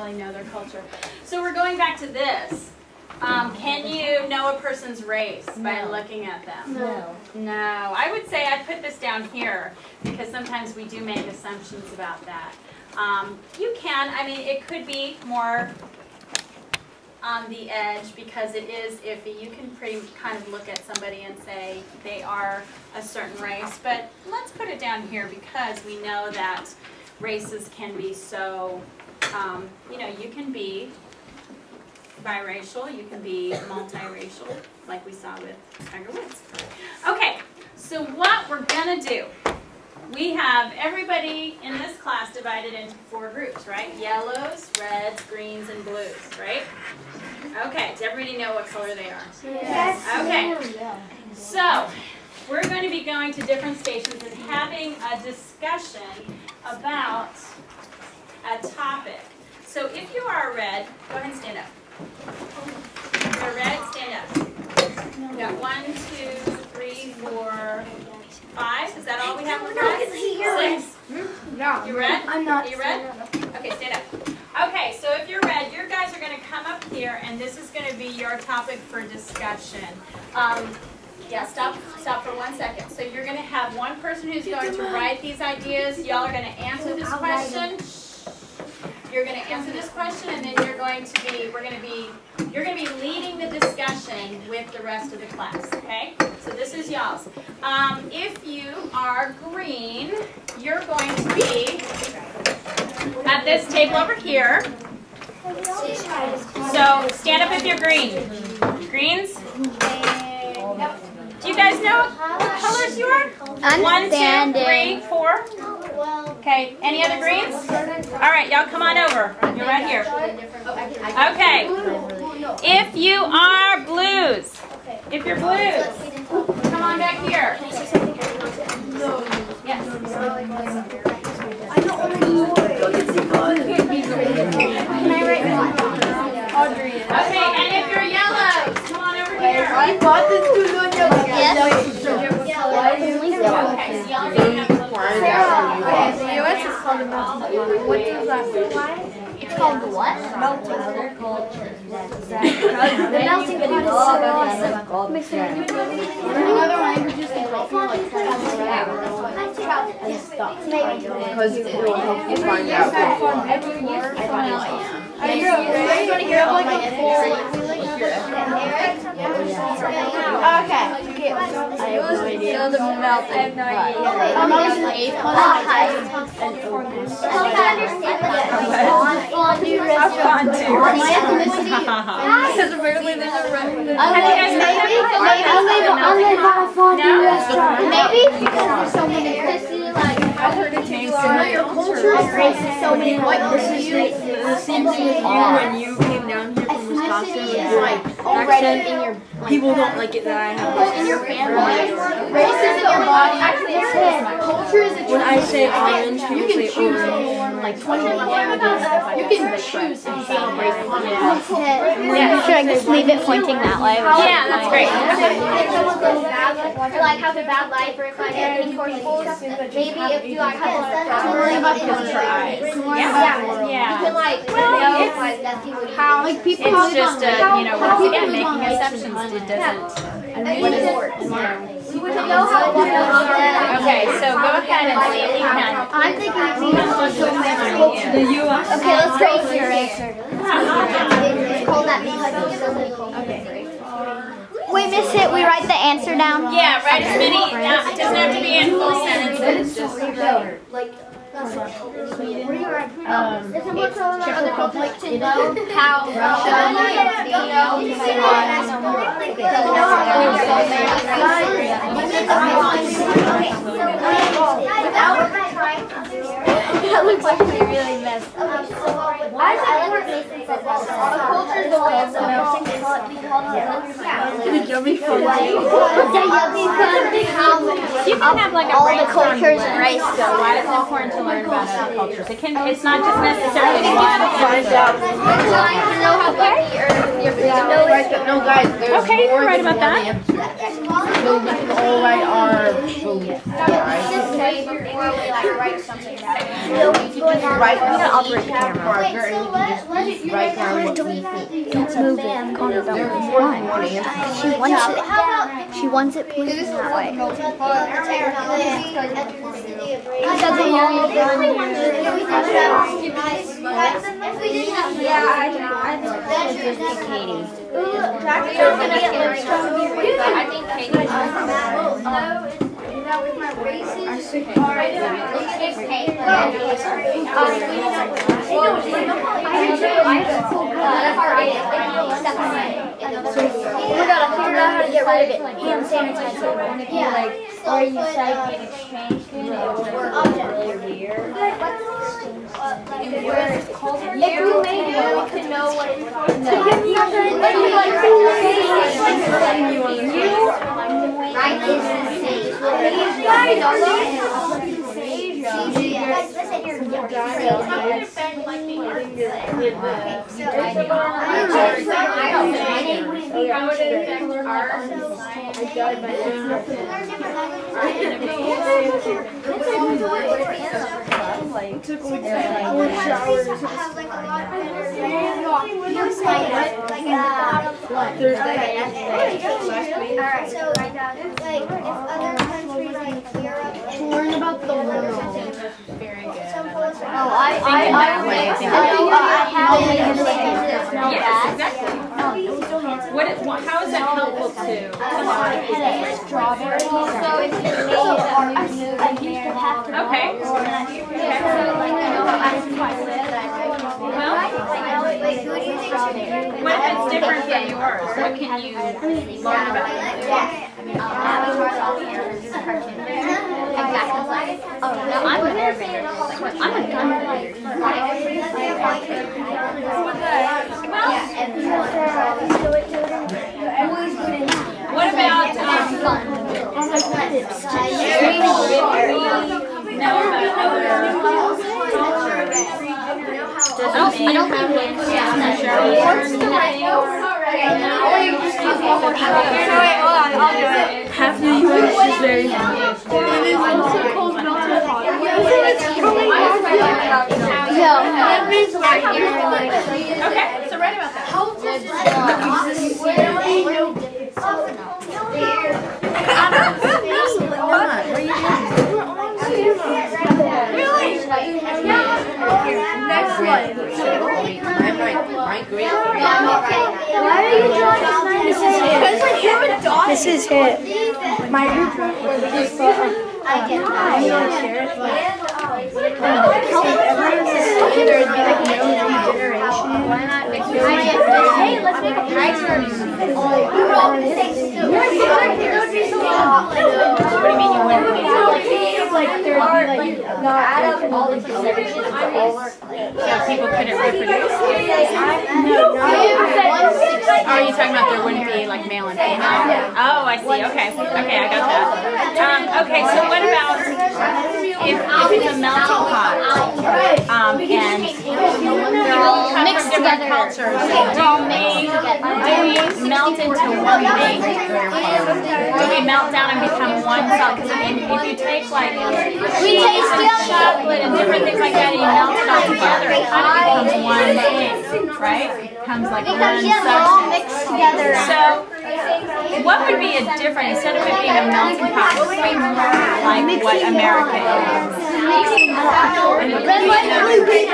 really know their culture. So we're going back to this. Can you know a person's race by looking at them? No. No. I would say I'd put this down here because sometimes we do make assumptions about that. You can. I mean, it could be more on the edge because it is iffy. You can pretty kind of look at somebody and say they are a certain race. But let's put it down here because we know that races can be so, you know, you can be biracial, you can be multiracial, like we saw with Tiger Woods. Okay, so what we're going to do, we have everybody in this class divided into 4 groups, right? Yellows, reds, greens, and blues, right? Okay, does everybody know what color they are? Yes. Okay, so we're going to be going to different stations and having a discussion about a topic. So if you are a red, go ahead and stand up. If you're a red, stand up. We got 1, 2, 3, 4, 5. Is that all we have for red? 6. No. You red? I'm not. Are you red? Okay, stand up. Okay, so if you're red, your guys are going to come up here, and this is going to be your topic for discussion. Yeah, stop for 1 second. So you're going to have one person who's going to write these ideas. Y'all are going to answer this question. You're going to answer this question, and then you're going to be leading the discussion with the rest of the class, okay? So this is y'all's. If you are green, you're going to be at this table over here. So stand up if you're green. Greens? Do you guys know what colors you are? 1, 2, 3, 4. Okay, any other greens? All right, y'all come on over. You're right here. Okay. If you are blues, if you're blues, come on back here. Yes. Okay, and if you're yellows, come on over here. Yes. Okay, so y'all don't have The U.S. is called a melting pot. What does that mean? It's called what? Melting pot. The melting pot is so awesome. In other languages, they call it Because it will help you find out. Are you going to hear like a 4? Okay. So the melting. I have no idea. Because apparently there's a restaurant. Maybe because there's so many races, like I've heard it takes your culture races so many The same thing with you when you came down here from Wisconsin. It's like already in your people don't like it that I have. in your family. Races in your body. Actually, culture is a choice. When I say orange, people say orange. Like 20 languages. You can choose to celebrate. Should I just leave it pointing that way? Yeah, that's great. Or like have a bad life, or if I get any courses, maybe if you like have Yeah. you can like How like people It's just you know, once again, making assumptions. It doesn't. Okay, so go ahead and see if you can. I'm thinking The U.S. okay, let's go here. it's called that because it's so many cultures. We miss it. We write the answer down. Yeah, write as many. It doesn't have to be in full sentences. Just Like Czech Republic, to know how that looks like we really messed up. Why is it culture the way of the melting you can have like a all the brainstorm cultures list. and race So why is it important to learn about other cultures? It's not just necessarily one. to know how big the earth is. No, guys, there's Okay, you're right about that. So we can all write our before we write something down. write our operate the camera marker, and you can just write down what we think. Don't move it. Connor, don't move it. She wants it pointing that way. Hand sanitizer. Want to be like, or you say exchange student, it would work really weird. If we made it, we could know what it's for. Learn about the world. Yes, exactly. How is that helpful to? Okay. What if it's different than yours? What can you learn about it? Oh, no, I'm an airbender. I'm a gunner. What about Half the US is very hot. Okay, so write about that. Next one. This is it. My Hey, let's make a price for What do you mean you wouldn't leave? out of all the percentages, So people couldn't reproduce? Are you talking about there wouldn't be like male and female? Oh, I see. Okay. Okay, I got that. Okay, so what about if it's a melting pot and they're all mixed different cultures? Do we melt into one thing? Do we melt down and become one cell? Because if you take like chocolate and different things like that and you melt it all together, it kind of becomes one thing, right? It becomes like one substance. mixed together. So, what would be a different, instead of it being a melting pot, what would be more like what America is? Red, white, blue, green,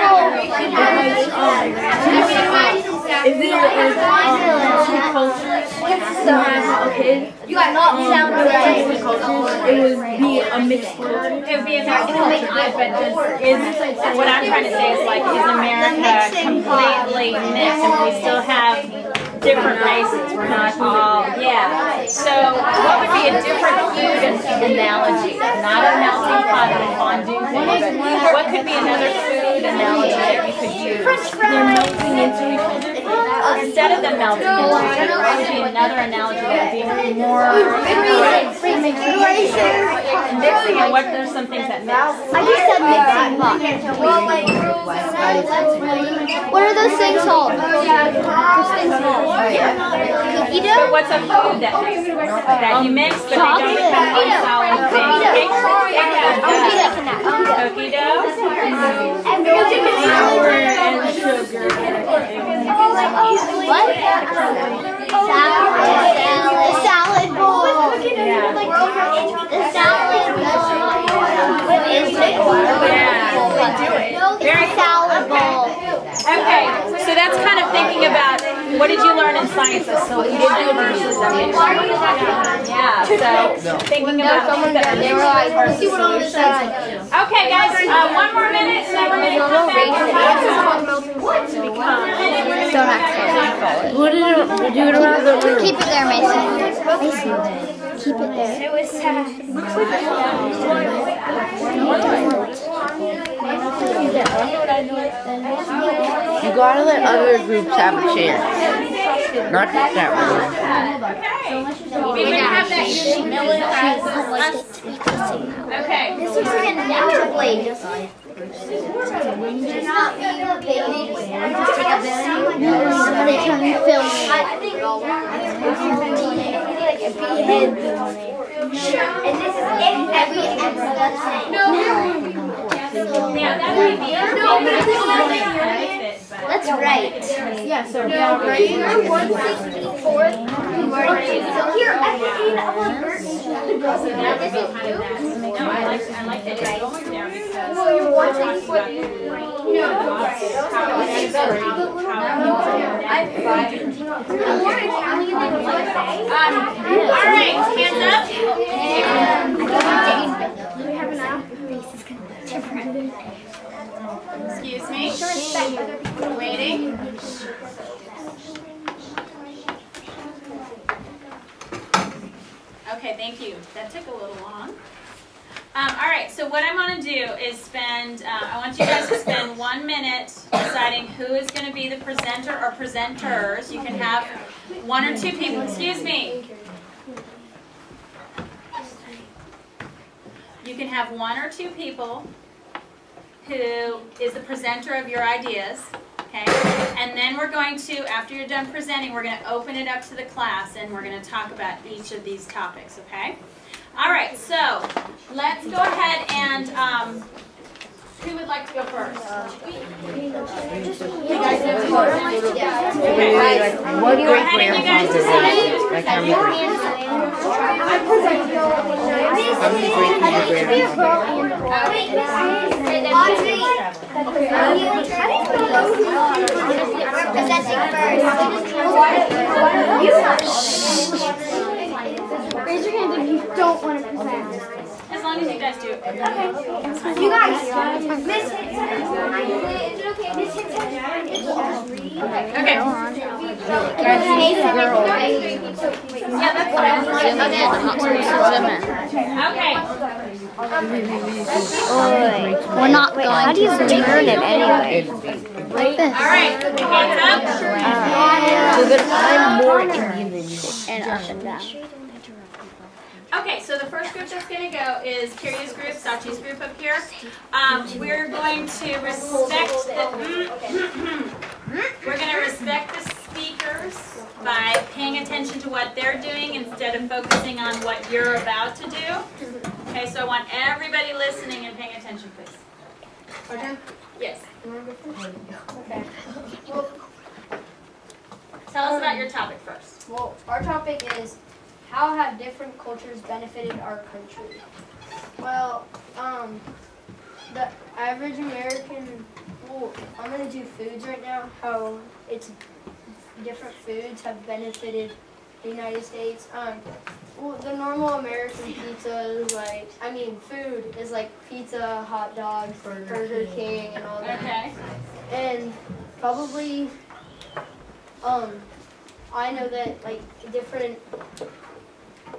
If there were two cultures who had a kid, you got not sound right. it would be a mixed culture. It would be a mixed culture, but what I'm trying to say is like, is America completely mixed and we still have different races? We're not all, yeah. So what would be a different food analogy? Not a melting pot or a fondue thing, but what could be another food analogy that you could use? They're melting into each other. Instead of them melting into each other, what would be another analogy that would be more correct? Mixing, and what are some things that mix? I just said mixing pot. What are those things called? Cookie So dough? what's a food that you mix, but they don't become one solid thing? Cookie dough? Flour and sugar. What? Salad bowl. Yeah. The salad bowl. Very salad bowl. Okay, so that's kind of thinking about what did you learn in science of solution versus emission? Yeah, so thinking about things that are They were like, versus see what all this solutions. says. Okay, guys, one more minute, and then we're going to come back. What did you do it around the room? Keep it there, Mason. Mason, keep it there. It was sad. You gotta let other groups have a chance. Not just that one. We're going to have that humility class. Okay. This looks like a ninja blade. Somebody trying to film me. And this is every episode. Yeah, that might be That's right. Yeah, so You're 164. Here, I made a bird. This is you. No, I like that it's going there because You're 164. all right, hands up. Excuse me. Waiting. Okay, thank you. That took a little long. All right, so what I want to do is spend, I want you guys to spend 1 minute deciding who is going to be the presenter or presenters. You can have 1 or 2 people. Excuse me. You can have 1 or 2 people who is the presenter of your ideas, okay? And then we're going to, after you're done presenting, we're going to open it up to the class and we're going to talk about each of these topics, okay? All right, so let's go ahead and, who would like to go first? You guys know who? Okay. What Go ahead and you guys decide who's Like how many Raise your hand if you don't want to present. As long as you guys do it. Okay. You guys, Miss Hinton. Is it okay? Miss Hinton. Okay. Yeah, that's fine. Okay. We're not going. How do you turn it anyway? Like this. All right. Hands up. So that I'm more Indian than you. And up and down. Okay, so the first group that's going to go is Kiria's group, Sachi's group up here. We're going to respect the speakers by paying attention to what they're doing instead of focusing on what you're about to do. Okay, so I want everybody listening and paying attention, please. Okay. Yes. Okay. Tell us about your topic first. Well, our topic is how have different cultures benefited our country? Well, the average American, well, I'm going to do foods right now, how it's different foods have benefited the United States. Well, the normal American pizza is like, food is like pizza, hot dogs, Burger King, and all that. Okay. And probably, I know that like different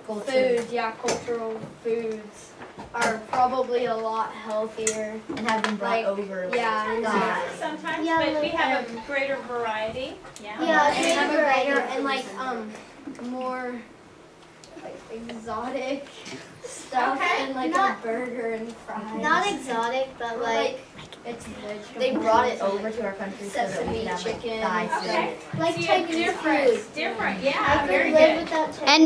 foods, cultural foods are probably a lot healthier and have been brought over. Yeah, and Sometimes, Yeah, but we like, have a greater variety. Yeah. yeah, and have a greater and like more like exotic stuff and like not- a burger and fries. Not exotic, but like It's vegetable. they brought it over to our country so that we Sesame could have like chicken. thigh Okay. steak. Like See, Chinese different, food. different, I yeah, could very live good. without Chinese And